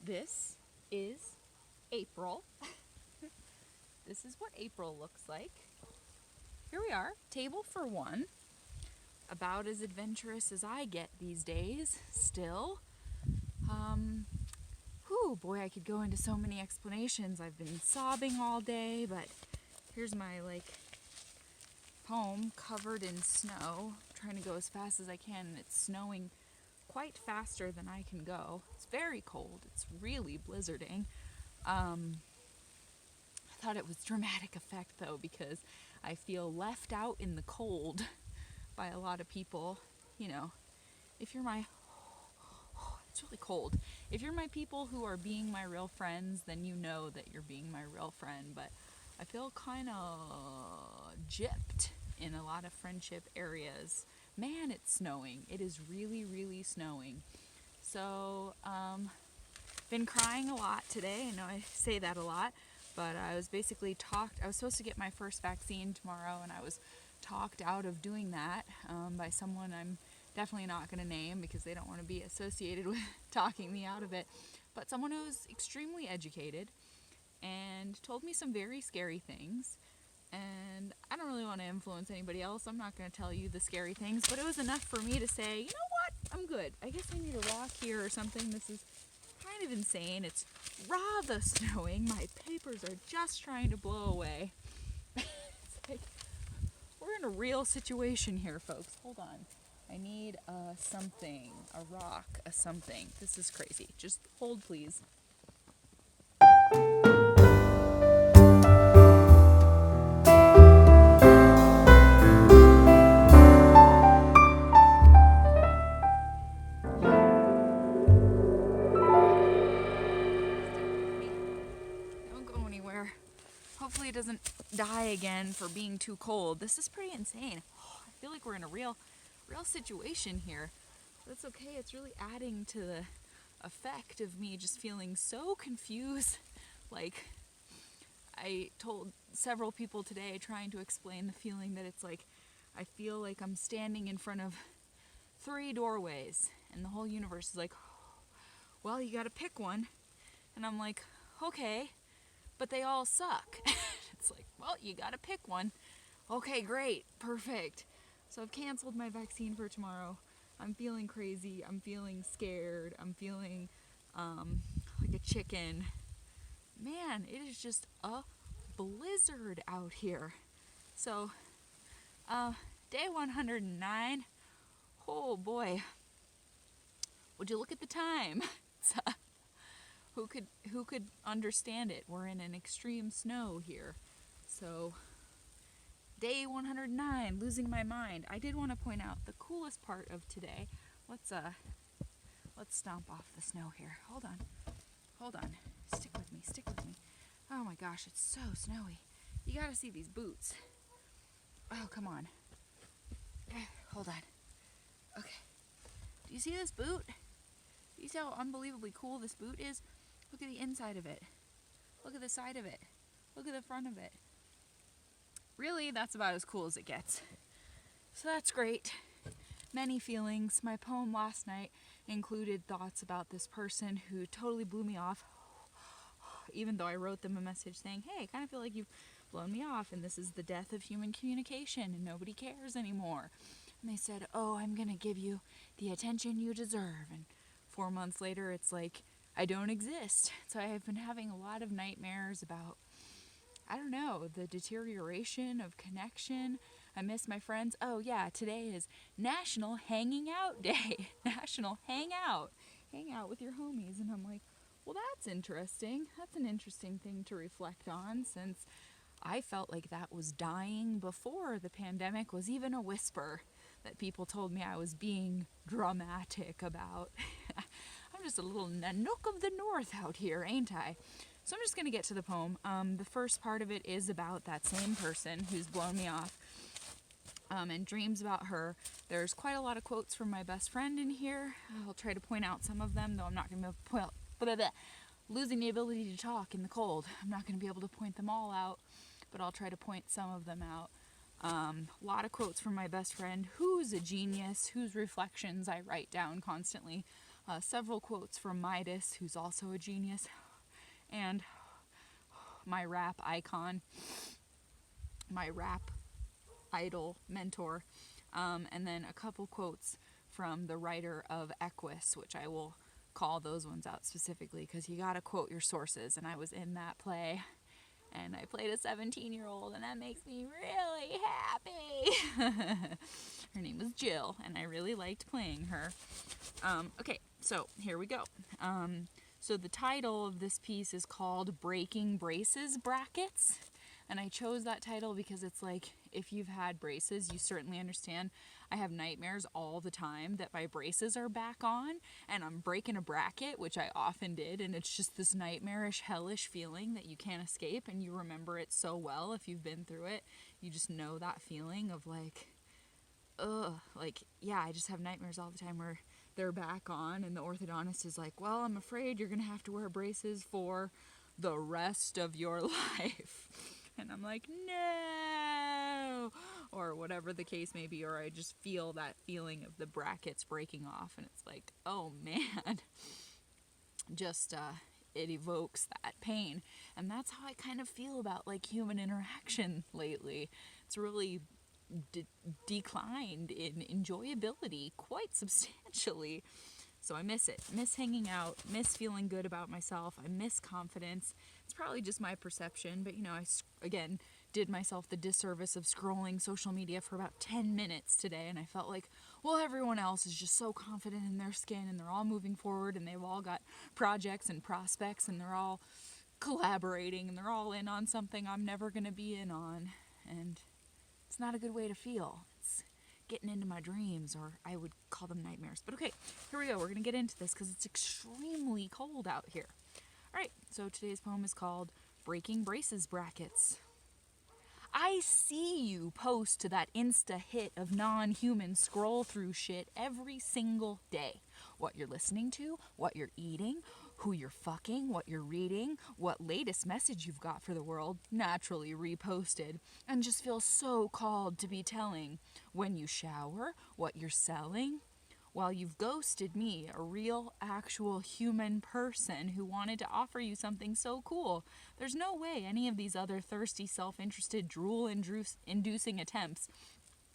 This is April. This is what April looks like. Here we are, table for one. About as adventurous as I get these days, still. Boy, I could go into so many explanations. I've been sobbing all day, but here's my, home covered in snow. I'm trying to go as fast as I can, and it's snowing quite faster than I can go. It's very cold. It's really blizzarding. I thought it was dramatic effect, though, because I feel left out in the cold by a lot of people. You know, if you're my... It's really cold. If you're my people who are being my real friends, then you know that you're being my real friend. But I feel kind of gypped in a lot of friendship areas. Man, it's snowing. It is really, really snowing. So, been crying a lot today. I know I say that a lot, but I was basically I was supposed to get my first vaccine tomorrow, and I was talked out of doing that by someone I'm definitely not going to name because they don't want to be associated with talking me out of it, but someone who's extremely educated and told me some very scary things. And I don't really want to influence anybody else. I'm not going to tell you the scary things, but it was enough for me to say, you know what, I'm good. I guess I need a rock here or something. This is kind of insane. It's rather snowing. My papers are just trying to blow away. It's like, we're in a real situation here, folks. Hold on. I need something, a rock, a something. This is crazy. Just hold, please. Don't go anywhere. Hopefully it doesn't die again for being too cold. This is pretty insane. I feel like we're in a real situation here. But it's okay. It's really adding to the effect of me just feeling so confused. Like, I told several people today trying to explain the feeling that it's like I feel like I'm standing in front of 3 doorways and the whole universe is like, well, you gotta pick one. And I'm like, okay, but they all suck. It's like, well, you gotta pick one. Okay, great, perfect. So I've canceled my vaccine for tomorrow. I'm feeling crazy. I'm feeling scared. I'm feeling like a chicken. Man, it is just a blizzard out here. So, day 109. Oh boy. Would you look at the time? Who could understand it? We're in an extreme snow here. So, day 109, losing my mind. I did want to point out the coolest part of today. Let's stomp off the snow here. Hold on. Stick with me. Oh my gosh, it's so snowy. You gotta see these boots. Oh, come on. Hold on. Okay. Do you see this boot? Do you see how unbelievably cool this boot is? Look at the inside of it. Look at the side of it. Look at the front of it. Really, that's about as cool as it gets. So that's great. Many feelings. My poem last night included thoughts about this person who totally blew me off. Even though I wrote them a message saying, hey, I kind of feel like you've blown me off and this is the death of human communication and nobody cares anymore. And they said, oh, I'm going to give you the attention you deserve. And 4 months later, it's like, I don't exist. So I have been having a lot of nightmares about, I don't know, the deterioration of connection. I miss my friends. Oh yeah, today is National Hanging Out Day. National Hang Out. Hang out with your homies. And I'm like, well, that's interesting. That's an interesting thing to reflect on, since I felt like that was dying before the pandemic was even a whisper that people told me I was being dramatic about. I'm just a little Nanook of the North out here, ain't I? So I'm just going to get to the poem. The first part of it is about that same person who's blown me off and dreams about her. There's quite a lot of quotes from my best friend in here. I'll try to point out some of them, though I'm not going to point out. Losing the ability to talk in the cold. I'm not going to be able to point them all out, but I'll try to point some of them out. A lot of quotes from my best friend, who's a genius, whose reflections I write down constantly. several quotes from Midas, who's also a genius, and my rap icon, my rap idol mentor, and then a couple quotes from the writer of Equus, which I will call those ones out specifically because you gotta quote your sources, and I was in that play and I played a 17-year-old, and that makes me really happy. Her name was Jill, and I really liked playing her. Okay, so here we go. So the title of this piece is called Breaking Braces Brackets, and I chose that title because it's like, if you've had braces, you certainly understand. I have nightmares all the time that my braces are back on and I'm breaking a bracket, which I often did, and it's just this nightmarish, hellish feeling that you can't escape, and you remember it so well if you've been through it. You just know that feeling of like, I just have nightmares all the time where they're back on and the orthodontist is like, well, I'm afraid you're gonna have to wear braces for the rest of your life. And I'm like, no, or whatever the case may be, or I just feel that feeling of the brackets breaking off, and it's like, oh man, just it evokes that pain. And that's how I kind of feel about like human interaction lately. It's really declined in enjoyability quite substantially. So I miss it. Miss hanging out, miss feeling good about myself. I miss confidence. It's probably just my perception, but I, again, did myself the disservice of scrolling social media for about 10 minutes today, and I felt like, well, everyone else is just so confident in their skin, and they're all moving forward, and they've all got projects and prospects, and they're all collaborating, and they're all in on something I'm never going to be in on, and it's not a good way to feel. It's getting into my dreams, or I would call them nightmares. But okay, here we go. We're going to get into this because it's extremely cold out here. All right, so today's poem is called Breaking Braces Brackets. I see you post to that Insta hit of non-human scroll through shit every single day. What you're listening to, what you're eating, who you're fucking, what you're reading, what latest message you've got for the world, naturally reposted, and just feel so called to be telling when you shower, what you're selling, while you've ghosted me, a real, actual human person who wanted to offer you something so cool. There's no way any of these other thirsty, self-interested, drool-inducing attempts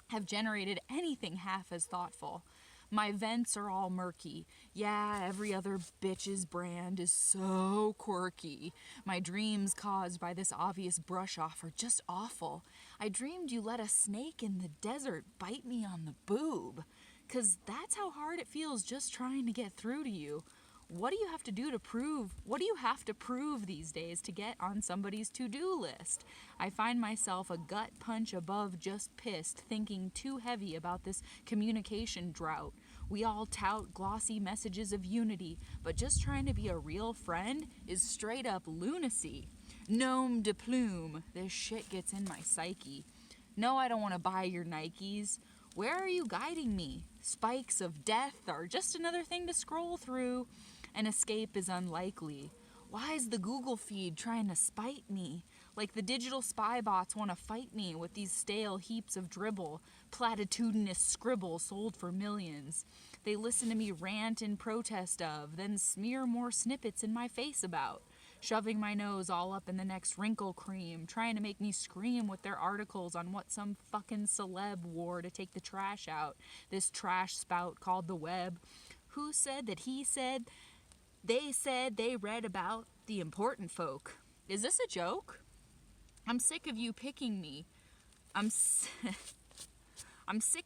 have generated anything half as thoughtful. My vents are all murky. Yeah, every other bitch's brand is so quirky. My dreams caused by this obvious brush off are just awful. I dreamed you let a snake in the desert bite me on the boob. 'Cause that's how hard it feels just trying to get through to you. What do you have to do to prove? What do you have to prove these days to get on somebody's to-do list? I find myself a gut punch above just pissed, thinking too heavy about this communication drought. We all tout glossy messages of unity, but just trying to be a real friend is straight up lunacy. Nom de plume. This shit gets in my psyche. No, I don't want to buy your Nikes. Where are you guiding me? Spikes of death are just another thing to scroll through. An escape is unlikely. Why is the Google feed trying to spite me? Like the digital spy bots want to fight me with these stale heaps of dribble, platitudinous scribble sold for millions. They listen to me rant in protest of, then smear more snippets in my face about. Shoving my nose all up in the next wrinkle cream, trying to make me scream with their articles on what some fucking celeb wore to take the trash out. This trash spout called the web. Who said that he said they read about the important folk? Is this a joke? I'm sick of you picking me. I'm sick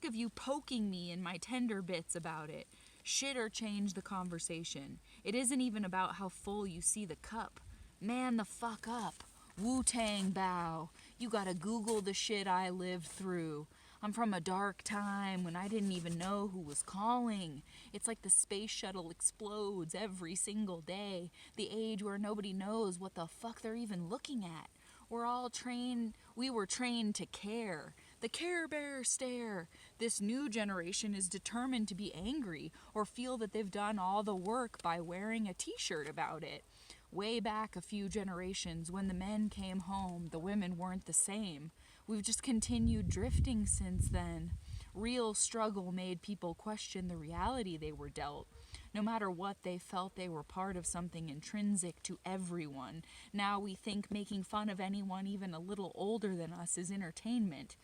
of you poking me in my tender bits about it. Shit or change the conversation. It isn't even about how full you see the cup. Man the fuck up. Wu-Tang bow. You gotta Google the shit I lived through. I'm from a dark time when I didn't even know who was calling. It's like the space shuttle explodes every single day. The age where nobody knows what the fuck they're even looking at. We were trained to care. The Care Bear stare. This new generation is determined to be angry or feel that they've done all the work by wearing a t-shirt about it. Way back a few generations, when the men came home, the women weren't the same. We've just continued drifting since then. Real struggle made people question the reality they were dealt. No matter what, they felt they were part of something intrinsic to everyone. Now we think making fun of anyone even a little older than us is entertainment.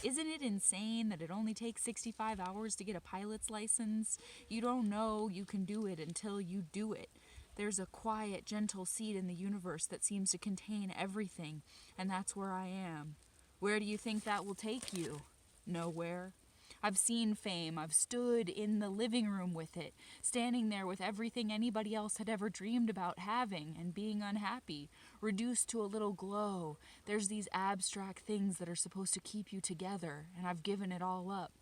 Isn't it insane that it only takes 65 hours to get a pilot's license? You don't know you can do it until you do it. There's a quiet, gentle seed in the universe that seems to contain everything, and that's where I am. Where do you think that will take you? Nowhere. I've seen fame. I've stood in the living room with it, standing there with everything anybody else had ever dreamed about having and being unhappy, reduced to a little glow. There's these abstract things that are supposed to keep you together, and I've given it all up.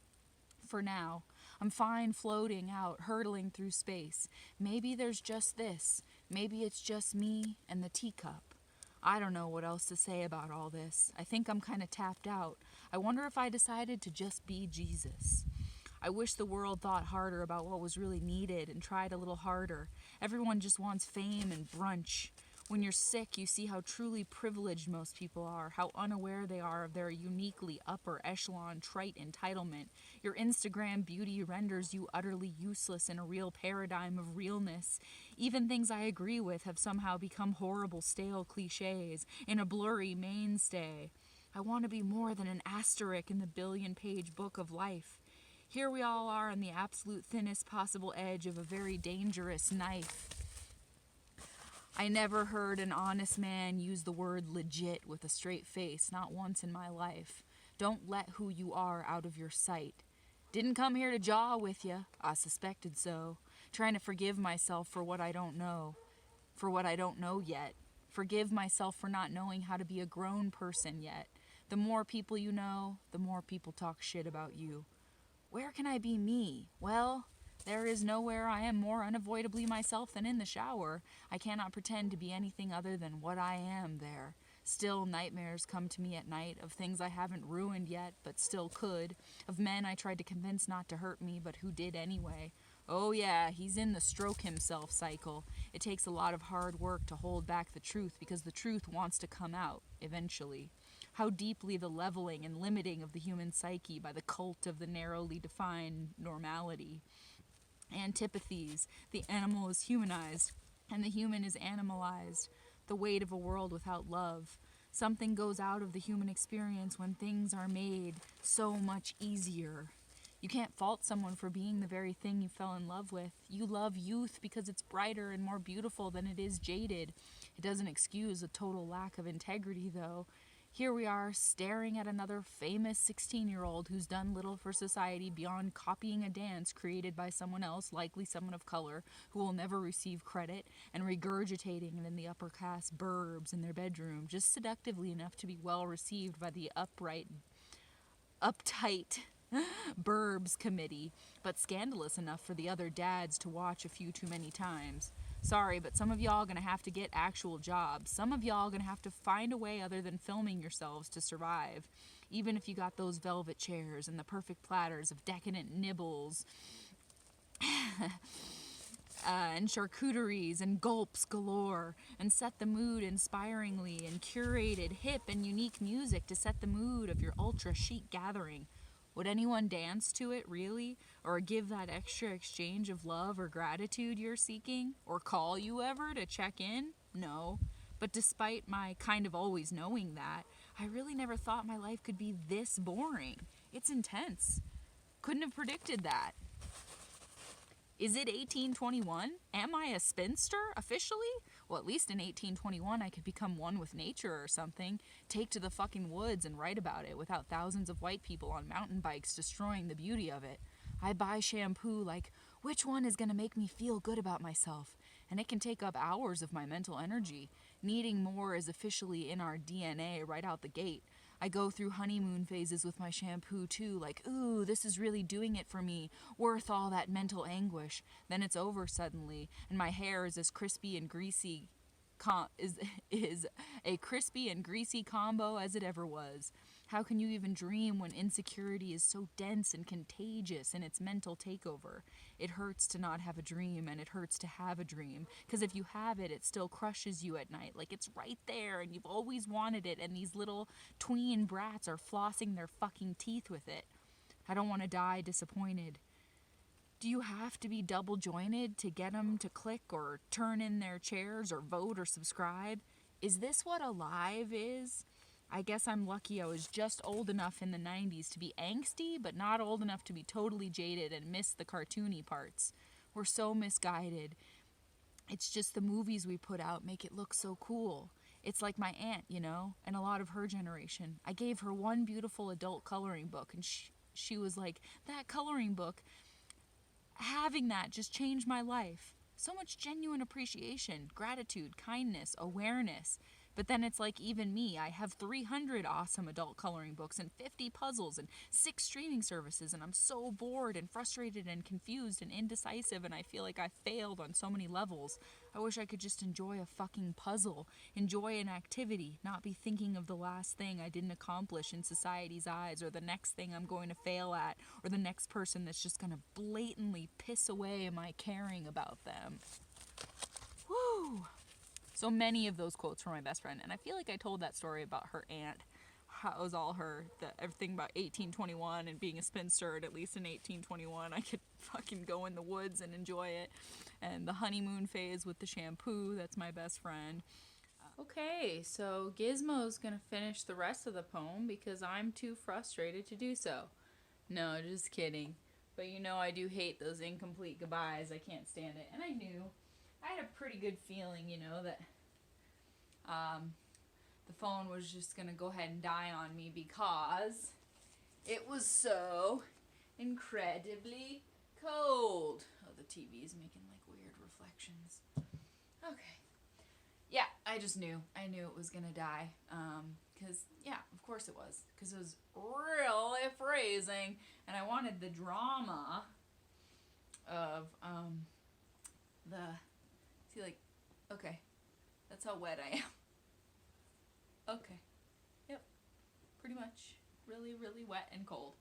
For now, I'm fine floating out, hurtling through space. Maybe there's just this. Maybe it's just me and the teacup. I don't know what else to say about all this. I think I'm kind of tapped out. I wonder if I decided to just be Jesus. I wish the world thought harder about what was really needed and tried a little harder. Everyone just wants fame and brunch. When you're sick, you see how truly privileged most people are, how unaware they are of their uniquely upper echelon trite entitlement. Your Instagram beauty renders you utterly useless in a real paradigm of realness. Even things I agree with have somehow become horrible, stale cliches in a blurry mainstay. I want to be more than an asterisk in the billion-page book of life. Here we all are on the absolute thinnest possible edge of a very dangerous knife. I never heard an honest man use the word legit with a straight face, not once in my life. Don't let who you are out of your sight. Didn't come here to jaw with you. I suspected so. Trying to forgive myself for what I don't know. For what I don't know yet. Forgive myself for not knowing how to be a grown person yet. The more people you know, the more people talk shit about you. Where can I be me? Well, there is nowhere I am more unavoidably myself than in the shower. I cannot pretend to be anything other than what I am there. Still, nightmares come to me at night of things I haven't ruined yet, but still could. Of men I tried to convince not to hurt me, but who did anyway. Oh yeah, he's in the stroke himself cycle. It takes a lot of hard work to hold back the truth because the truth wants to come out, eventually. How deeply the leveling and limiting of the human psyche by the cult of the narrowly defined normality. Antipathies. The animal is humanized, and the human is animalized. The weight of a world without love. Something goes out of the human experience when things are made so much easier. You can't fault someone for being the very thing you fell in love with. You love youth because it's brighter and more beautiful than it is jaded. It doesn't excuse a total lack of integrity, though. Here we are, staring at another famous 16-year-old who's done little for society beyond copying a dance created by someone else, likely someone of color, who will never receive credit, and regurgitating it in the upper-caste burbs in their bedroom, just seductively enough to be well received by the uptight burbs committee, but scandalous enough for the other dads to watch a few too many times. Sorry, but some of y'all gonna have to get actual jobs. Some of y'all gonna have to find a way other than filming yourselves to survive. Even if you got those velvet chairs and the perfect platters of decadent nibbles and charcuteries and gulps galore, and set the mood inspiringly, and curated hip and unique music to set the mood of your ultra chic gathering. Would anyone dance to it, really? Or give that extra exchange of love or gratitude you're seeking? Or call you ever to check in? No. But despite my kind of always knowing that, I really never thought my life could be this boring. It's intense. Couldn't have predicted that. Is it 1821? Am I a spinster, officially? Well, at least in 1821 I could become one with nature or something. Take to the fucking woods and write about it without thousands of white people on mountain bikes destroying the beauty of it. I buy shampoo like, which one is going to make me feel good about myself? And it can take up hours of my mental energy. Needing more is officially in our DNA right out the gate. I go through honeymoon phases with my shampoo too, like, ooh, this is really doing it for me, worth all that mental anguish. Then it's over suddenly, and my hair is as crispy and greasy, is a crispy and greasy combo as it ever was. How can you even dream when insecurity is so dense and contagious in its mental takeover? It hurts to not have a dream, and it hurts to have a dream, because if you have it, it still crushes you at night, like it's right there, and you've always wanted it, and these little tween brats are flossing their fucking teeth with it. I don't want to die disappointed. Do you have to be double jointed to get them to click or turn in their chairs or vote or subscribe? Is this what Alive is? I guess I'm lucky I was just old enough in the 90s to be angsty, but not old enough to be totally jaded and miss the cartoony parts. We're so misguided. It's just the movies we put out make it look so cool. It's like my aunt, you know, and a lot of her generation. I gave her one beautiful adult coloring book, and she was like, that coloring book, having that just changed my life. So much genuine appreciation, gratitude, kindness, awareness. But then it's like even me, I have 300 awesome adult coloring books and 50 puzzles and 6 streaming services, and I'm so bored and frustrated and confused and indecisive, and I feel like I failed on so many levels. I wish I could just enjoy a fucking puzzle, enjoy an activity, not be thinking of the last thing I didn't accomplish in society's eyes, or the next thing I'm going to fail at, or the next person that's just gonna blatantly piss away my caring about them. Woo! So many of those quotes from my best friend, and I feel like I told that story about her aunt. How it was all her, everything about 1821 and being a spinster, at least in 1821, I could fucking go in the woods and enjoy it. And the honeymoon phase with the shampoo, that's my best friend. Okay, so Gizmo's gonna finish the rest of the poem because I'm too frustrated to do so. No, just kidding. But you know I do hate those incomplete goodbyes. I can't stand it. And I knew. I had a pretty good feeling, you know, that the phone was just going to go ahead and die on me because it was so incredibly cold. Oh, the TV is making like weird reflections. Okay. Yeah, I just knew. I knew it was going to die. Because, yeah, of course it was. Because it was really freezing. And I wanted the drama of see, like, okay, that's how wet I am. Okay, yep, pretty much, really, really wet and cold.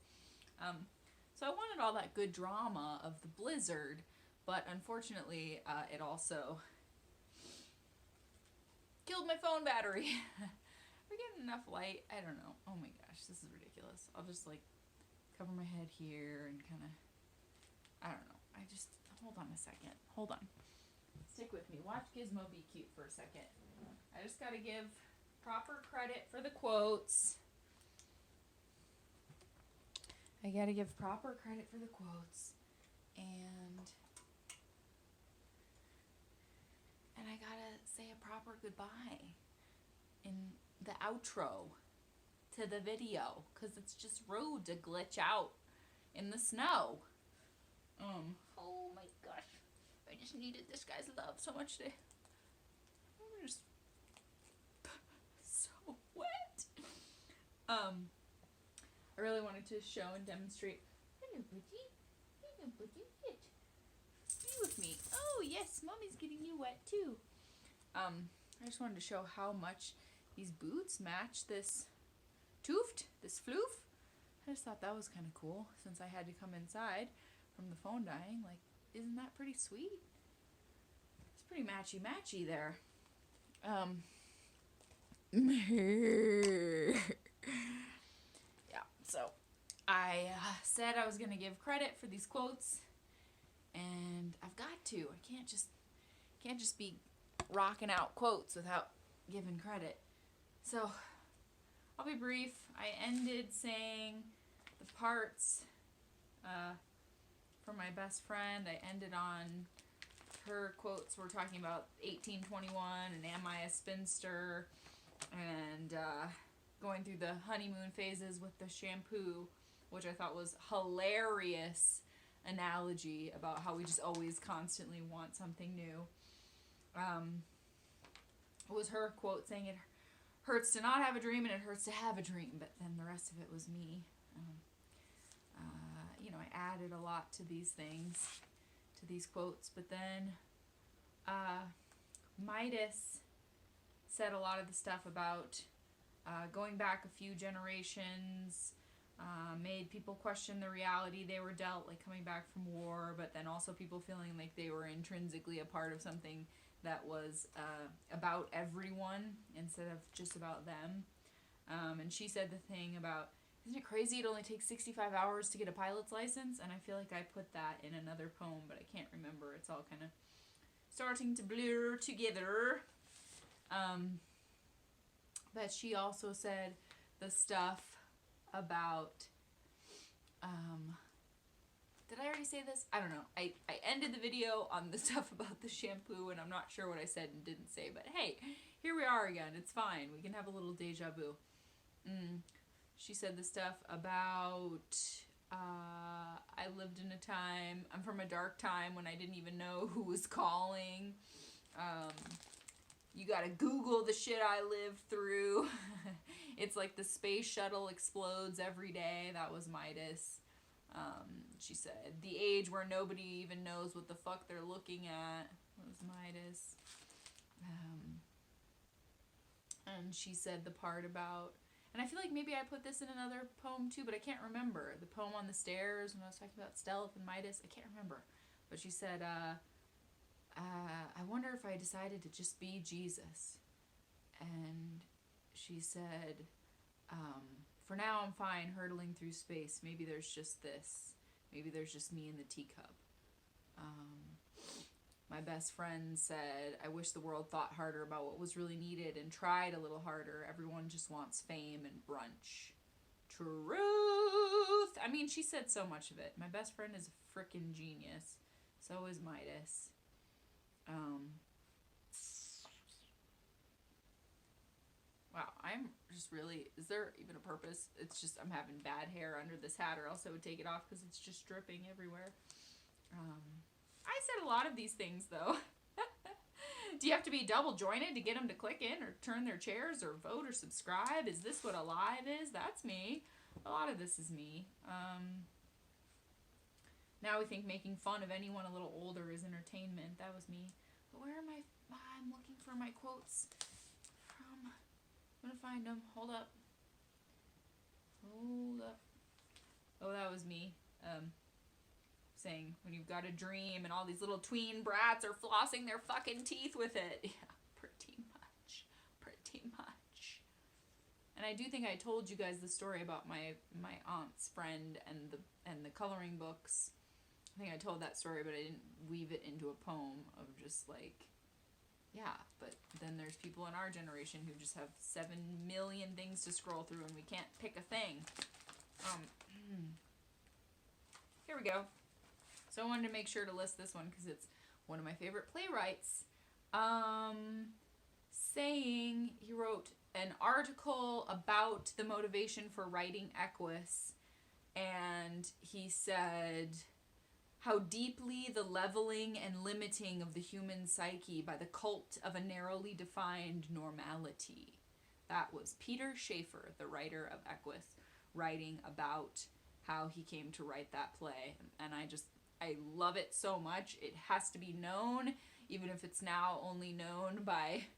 So I wanted all that good drama of the blizzard, but unfortunately, it also killed my phone battery. We're getting enough light. I don't know. Oh my gosh, this is ridiculous. I'll just like cover my head here and kind of, I don't know. Hold on a second. Hold on. Stick with me. Watch Gizmo be cute for a second. I just gotta give proper credit for the quotes. I gotta give proper credit for the quotes. And I gotta say a proper goodbye in the outro to the video, because it's just rude to glitch out in the snow. Oh my gosh. I just needed this guy's love so much today. I'm just so wet. I really wanted to show and demonstrate. Hello, buddy. Hello, buddy. Be with me. Oh, yes, Mommy's getting you wet too. I just wanted to show how much these boots match this toofed, this floof. I just thought that was kind of cool since I had to come inside from the phone dying. Like, isn't that pretty sweet? It's pretty matchy-matchy there. Yeah, so I said I was going to give credit for these quotes, and I've got to. I can't just be rocking out quotes without giving credit. So I'll be brief. I ended saying the parts for my best friend. I ended on her quotes. We're talking about 1821 and Am I a Spinster, and going through the honeymoon phases with the shampoo, which I thought was hilarious analogy about how we just always constantly want something new. It was her quote saying it hurts to not have a dream and it hurts to have a dream, but then the rest of it was me. I added a lot to these things, to these quotes, but then Midas said a lot of the stuff about going back a few generations, made people question the reality they were dealt, like coming back from war, but then also people feeling like they were intrinsically a part of something that was about everyone instead of just about them. And she said the thing about Isn't it crazy it only takes 65 hours to get a pilot's license? And I feel like I put that in another poem, but I can't remember. It's all kind of starting to blur together. But she also said the stuff about, did I already say this? I don't know. I ended the video on the stuff about the shampoo, and I'm not sure what I said and didn't say, but hey, here we are again. It's fine. We can have a little deja vu. She said the stuff about, I lived in a time, I'm from a dark time when I didn't even know who was calling. You gotta Google the shit I lived through. It's like the space shuttle explodes every day. That was Midas. She said, the age where nobody even knows what the fuck they're looking at was Midas. And she said the part about, and I feel like maybe I put this in another poem too, but I can't remember. The poem on the stairs when I was talking about Stealth and Midas. I can't remember. But she said, I wonder if I decided to just be Jesus. And she said, for now I'm fine hurtling through space. Maybe there's just this. Maybe there's just me in the teacup. My best friend said, I wish the world thought harder about what was really needed and tried a little harder. Everyone just wants fame and brunch. Truth! I mean, she said so much of it. My best friend is a freaking genius. So is Midas. Wow, I'm just really, is there even a purpose? It's just, I'm having bad hair under this hat, or else I would take it off because it's just dripping everywhere. I said a lot of these things, though. Do you have to be double jointed to get them to click in or turn their chairs or vote or subscribe? Is this what a live is? That's me. A lot of this is me. Now we think making fun of anyone a little older is entertainment. That was me. But where am I? I'm looking for my quotes from. I'm going to find them. Hold up. Oh, that was me. Saying when you've got a dream and all these little tween brats are flossing their fucking teeth with it. Yeah, pretty much. And I do think I told you guys the story about my aunt's friend and the coloring books. I think I told that story, but I didn't weave it into a poem of just like, yeah, but then there's people in our generation who just have 7 million things to scroll through and we can't pick a thing. Here we go. So I wanted to make sure to list this one because it's one of my favorite playwrights. Saying, he wrote an article about the motivation for writing Equus, and he said how deeply the leveling and limiting of the human psyche by the cult of a narrowly defined normality. That was Peter Schaefer, the writer of Equus, writing about how he came to write that play. And I love it so much. It has to be known, even if it's now only known by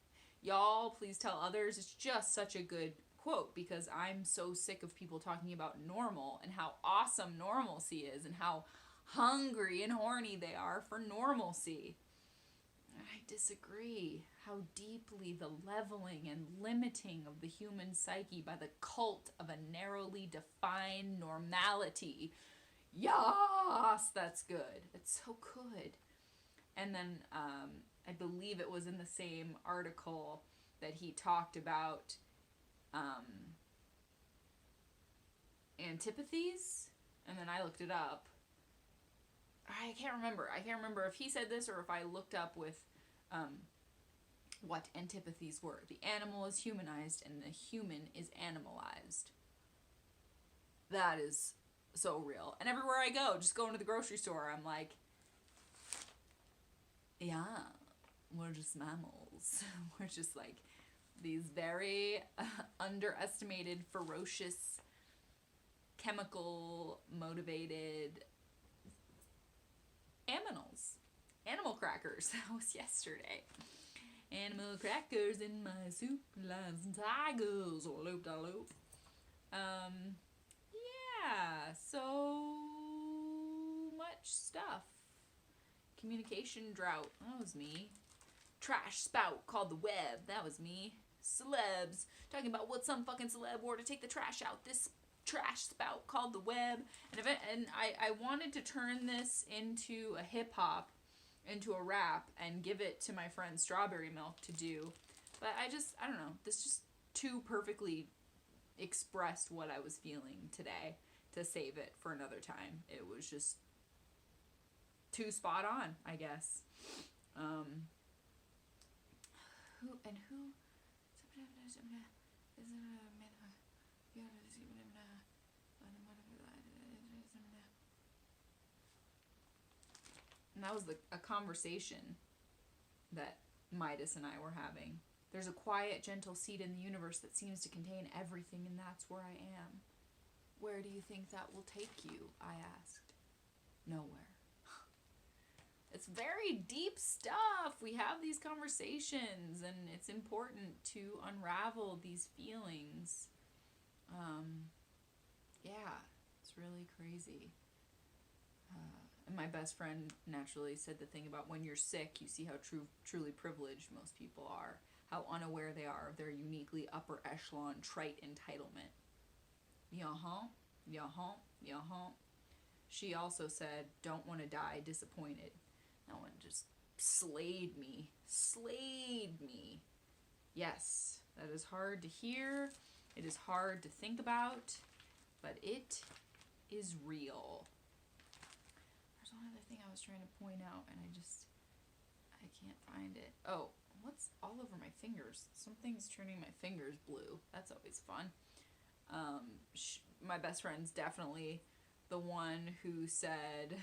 y'all. Please tell others. It's just such a good quote because I'm so sick of people talking about normal and how awesome normalcy is and how hungry and horny they are for normalcy. I disagree. How deeply the leveling and limiting of the human psyche by the cult of a narrowly defined normality. Yes, that's good. It's so good. And then I believe it was in the same article that he talked about antipathies. And then I looked it up. I can't remember. I can't remember if he said this or if I looked up with what antipathies were. The animal is humanized and the human is animalized. That is so real. And everywhere I go, just going to the grocery store, I'm like, yeah, we're just mammals. We're just like these very underestimated, ferocious, chemical motivated aminals. Animal crackers. That was yesterday. Animal crackers in my soup, lions and tigers, or loop-da-loop. Yeah, so much stuff. Communication drought. That was me. Trash spout called the web. That was me. Celebs. Talking about what some fucking celeb wore to take the trash out this trash spout called the web. And I wanted to turn this into a hip hop, into a rap, and give it to my friend Strawberry Milk to do. But I don't know. This just too perfectly expressed what I was feeling today to save it for another time. It was just too spot on, I guess. Who? And that was a conversation that Midas and I were having. There's a quiet, gentle seat in the universe that seems to contain everything, and that's where I am. Where do you think that will take you? I asked. Nowhere. It's very deep stuff. We have these conversations, and it's important to unravel these feelings. Yeah, it's really crazy. And my best friend naturally said the thing about when you're sick, you see how truly privileged most people are, how unaware they are of their uniquely upper echelon trite entitlement. Yeah-huh. She also said, don't want to die disappointed. That one just slayed me. Yes, that is hard to hear. It is hard to think about, but it is real. There's one other thing I was trying to point out, and I can't find it. Oh, what's all over my fingers? Something's turning my fingers blue. That's always fun. My best friend's definitely the one who said,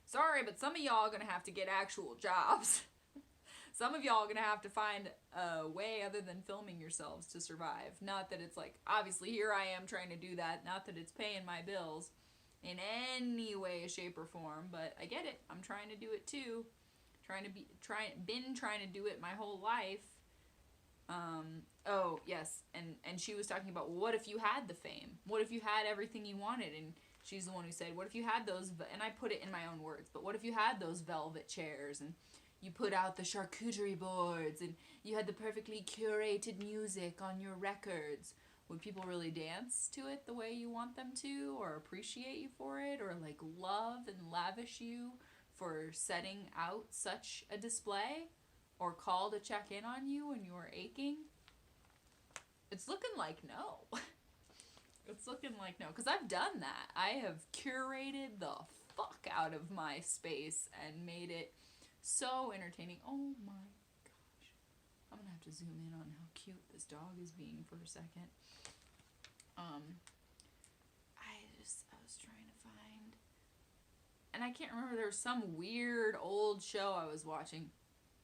sorry, but some of y'all are going to have to get actual jobs. Some of y'all are going to have to find a way other than filming yourselves to survive. Not that it's like, obviously here I am trying to do that. Not that it's paying my bills in any way, shape, or form. But I get it. I'm trying to do it too. Been trying to do it my whole life. Oh, yes. And she was talking about, well, what if you had the fame? What if you had everything you wanted? And she's the one who said, what if you had those, and I put it in my own words, but what if you had those velvet chairs and you put out the charcuterie boards and you had the perfectly curated music on your records? Would people really dance to it the way you want them to, or appreciate you for it, or like love and lavish you for setting out such a display, or call to check in on you when you are aching? It's looking like no. It's looking like no, because I've done that. I have curated the fuck out of my space and made it so entertaining. Oh my gosh. I'm gonna have to zoom in on how cute this dog is being for a second. I was trying to find, and I can't remember, there was some weird old show I was watching.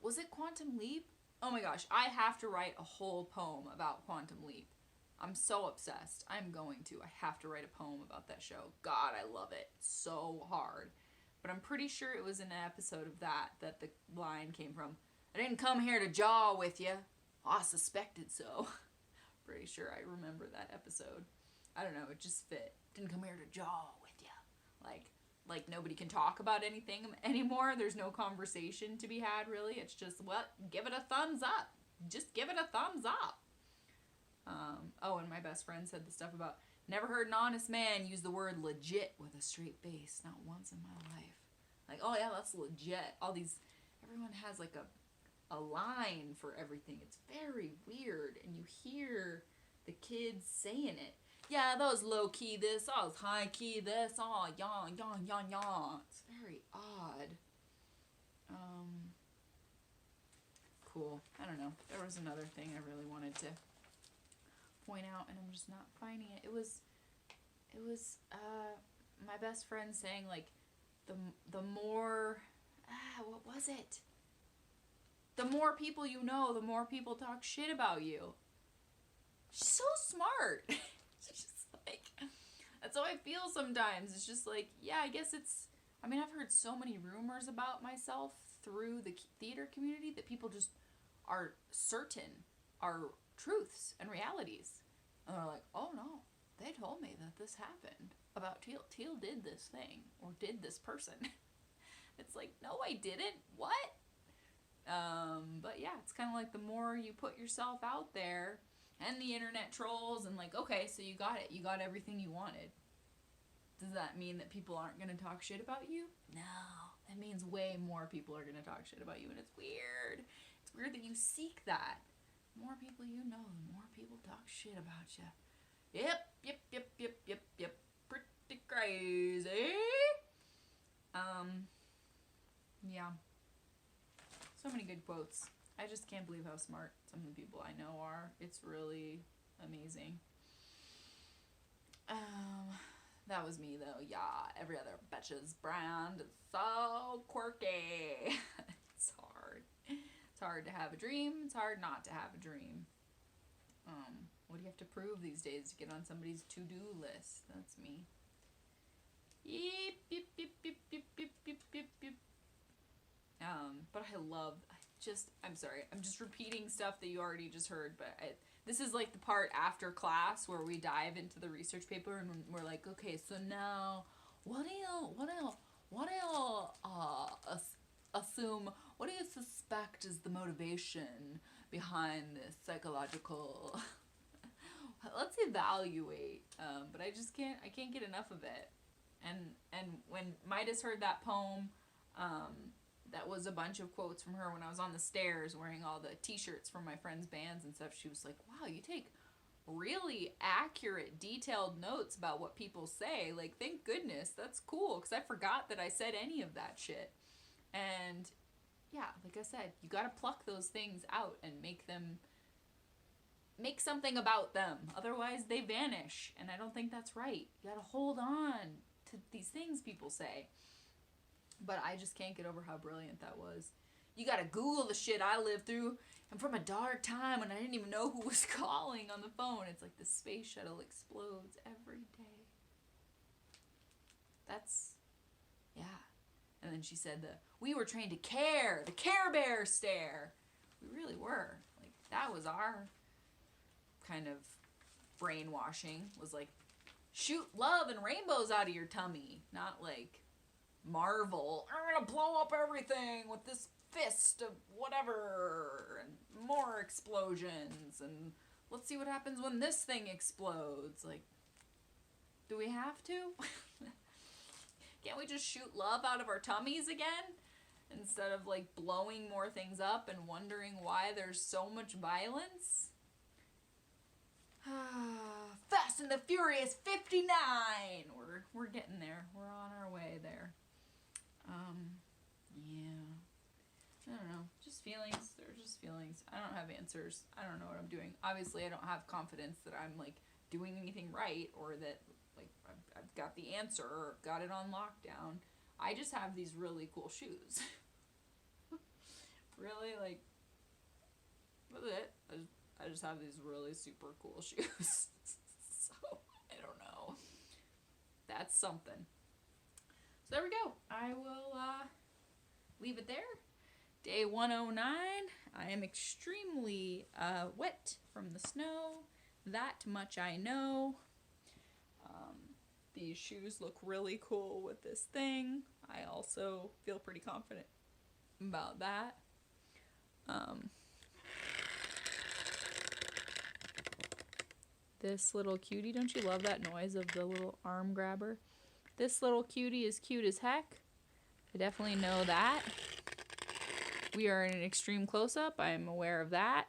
Was it Quantum Leap? Oh my gosh, I have to write a whole poem about Quantum Leap. I'm so obsessed. I'm going to. I have to write a poem about that show. God, I love it so hard. But I'm pretty sure it was in an episode of that the line came from. I didn't come here to jaw with you. I suspected so. Pretty sure I remember that episode. I don't know, it just fit. Didn't come here to jaw with you. Like nobody can talk about anything anymore. There's no conversation to be had, really. It's just, well, give it a thumbs up. Just give it a thumbs up. Oh, and my best friend said the stuff about, never heard an honest man use the word legit with a straight face. Not once in my life. Like, oh yeah, that's legit. Everyone has like a line for everything. It's very weird. And you hear the kids saying it. Yeah, that was low key this, that was high key this, oh, yawn. It's very odd. Cool. I don't know. There was another thing I really wanted to point out, and I'm just not finding it. It was my best friend saying, like, the more, what was it? The more people you know, the more people talk shit about you. She's so smart. It's just like, that's how I feel sometimes. It's just like, yeah, I guess I've heard so many rumors about myself through the theater community that people just are certain are truths and realities. And they're like, oh no, they told me that this happened about Teal. Teal did this thing, or did this person. It's like, no, I didn't. What? But yeah, it's kind of like the more you put yourself out there, and the internet trolls, and like, okay, so you got it. You got everything you wanted. Does that mean that people aren't going to talk shit about you? No. That means way more people are going to talk shit about you, and it's weird. It's weird that you seek that. The more people you know, the more people talk shit about you. Yep. Pretty crazy. Yeah. So many good quotes. I just can't believe how smart some of the people I know are. It's really amazing. That was me though. Yeah, every other bitch's brand is so quirky. It's hard. It's hard to have a dream. It's hard not to have a dream. What do you have to prove these days to get on somebody's to-do list? That's me. Yep. But I'm sorry, I'm just repeating stuff that you already just heard, but this is like the part after class where we dive into the research paper and we're like, okay, so now, what do you assume, what do you suspect is the motivation behind this psychological, let's evaluate, but I can't get enough of it. And when Midas heard that poem, that was a bunch of quotes from her when I was on the stairs wearing all the t-shirts from my friends' bands and stuff. She was like, wow, you take really accurate, detailed notes about what people say. Like, thank goodness. That's cool, because I forgot that I said any of that shit. And, yeah, like I said, you gotta pluck those things out and make something about them. Otherwise, they vanish. And I don't think that's right. You gotta hold on to these things people say. But I just can't get over how brilliant that was. You gotta Google the shit I lived through. And from a dark time when I didn't even know who was calling on the phone. It's like the space shuttle explodes every day. That's, yeah. And then she said we were trained to care. The Care Bear stare. We really were. Like, that was our kind of brainwashing. Was like, shoot love and rainbows out of your tummy. Not like, Marvel, I'm gonna blow up everything with this fist of whatever, and more explosions, and let's see what happens when this thing explodes. Like, do we have to? Can't we just shoot love out of our tummies again? Instead of, like, blowing more things up and wondering why there's so much violence? Fast and the Furious 59! We're getting there. We're on our way there. Yeah. I don't know. Just feelings. They're just feelings. I don't have answers. I don't know what I'm doing. Obviously, I don't have confidence that I'm, like, doing anything right or that, like, I've got the answer or got it on lockdown. I just have these really cool shoes. Really, like, that's it. I just have these really super cool shoes. So, I don't know. That's something. So there we go. I will leave it there. Day 109. I am extremely wet from the snow. That much I know. These shoes look really cool with this thing. I also feel pretty confident about that. This little cutie, don't you love that noise of the little arm grabber? This little cutie is cute as heck. I definitely know that. We are in an extreme close-up. I am aware of that.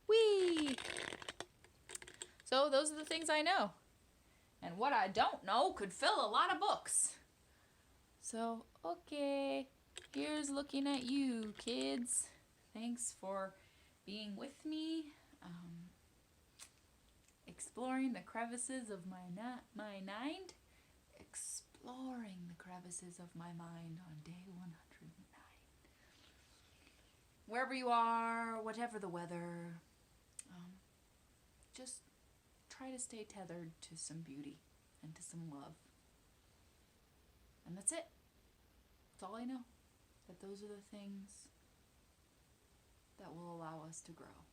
Whee! So those are the things I know. And what I don't know could fill a lot of books. So, okay. Here's looking at you, kids. Thanks for being with me. Exploring the crevices of my mind. Exploring the crevices of my mind on day 109. Wherever you are, whatever the weather, just try to stay tethered to some beauty and to some love. And that's it. That's all I know. That those are the things that will allow us to grow.